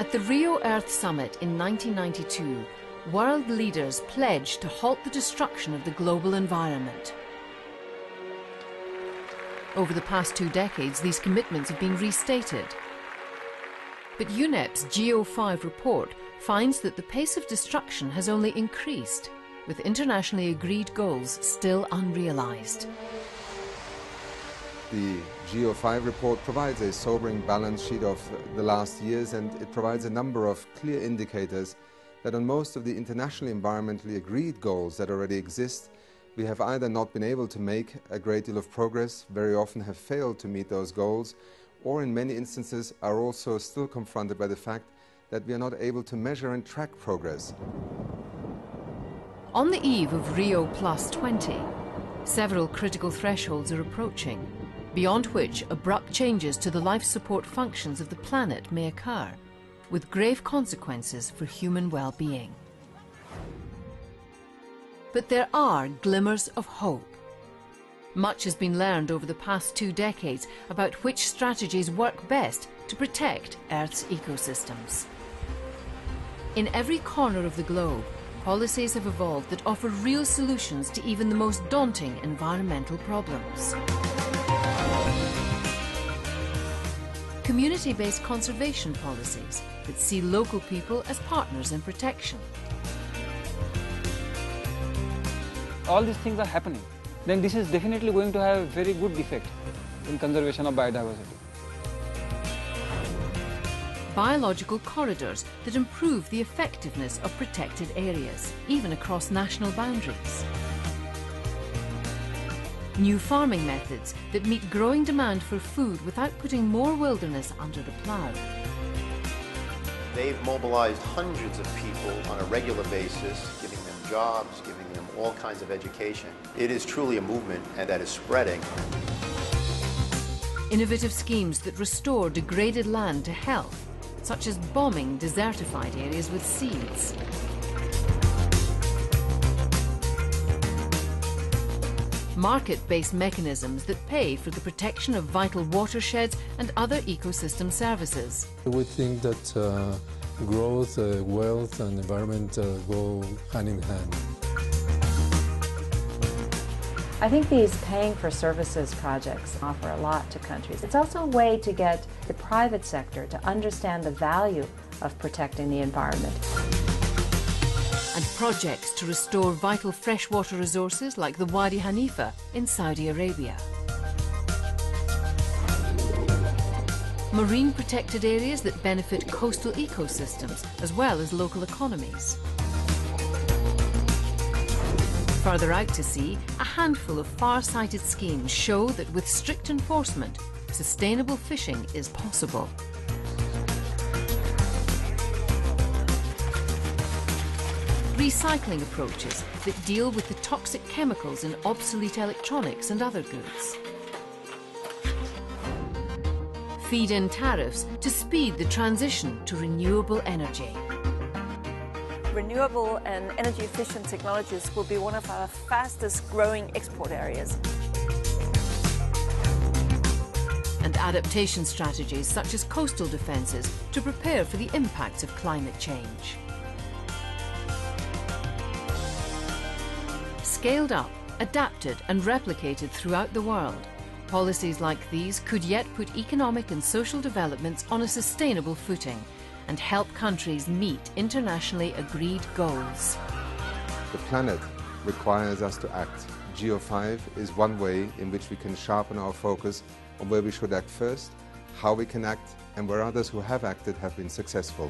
At the Rio Earth Summit in 1992, world leaders pledged to halt the destruction of the global environment. Over the past 2 decades, these commitments have been restated. But UNEP's GEO-5 report finds that the pace of destruction has only increased, with internationally agreed goals still unrealized. The GEO-5 report provides a sobering balance sheet of the last years, and it provides a number of clear indicators that on most of the internationally environmentally agreed goals that already exist, we have either not been able to make a great deal of progress, very often have failed to meet those goals, or in many instances are also still confronted by the fact that we are not able to measure and track progress. On the eve of Rio Plus 20, several critical thresholds are approaching, beyond which abrupt changes to the life support functions of the planet may occur, with grave consequences for human well-being. But there are glimmers of hope. Much has been learned over the past 2 decades about which strategies work best to protect Earth's ecosystems. In every corner of the globe, policies have evolved that offer real solutions to even the most daunting environmental problems. Community-based conservation policies that see local people as partners in protection. All these things are happening, then this is definitely going to have a very good effect in conservation of biodiversity. Biological corridors that improve the effectiveness of protected areas, even across national boundaries. New farming methods that meet growing demand for food without putting more wilderness under the plough. They've mobilized hundreds of people on a regular basis, giving them jobs, giving them all kinds of education. It is truly a movement, and that is spreading. Innovative schemes that restore degraded land to health, such as bombing desertified areas with seeds. Market-based mechanisms that pay for the protection of vital watersheds and other ecosystem services. We think that growth, wealth and environment go hand in hand. I think these paying for services projects offer a lot to countries. It's also a way to get the private sector to understand the value of protecting the environment. And projects to restore vital freshwater resources like the Wadi Hanifa in Saudi Arabia. Marine protected areas that benefit coastal ecosystems as well as local economies. Further out to sea, a handful of far-sighted schemes show that with strict enforcement, sustainable fishing is possible. Recycling approaches that deal with the toxic chemicals in obsolete electronics and other goods. Feed-in tariffs to speed the transition to renewable energy. Renewable and energy-efficient technologies will be one of our fastest growing export areas. And adaptation strategies such as coastal defences to prepare for the impacts of climate change. Scaled up, adapted and replicated throughout the world, policies like these could yet put economic and social developments on a sustainable footing and help countries meet internationally agreed goals. The planet requires us to act. GEO-5 is one way in which we can sharpen our focus on where we should act first, how we can act, and where others who have acted have been successful.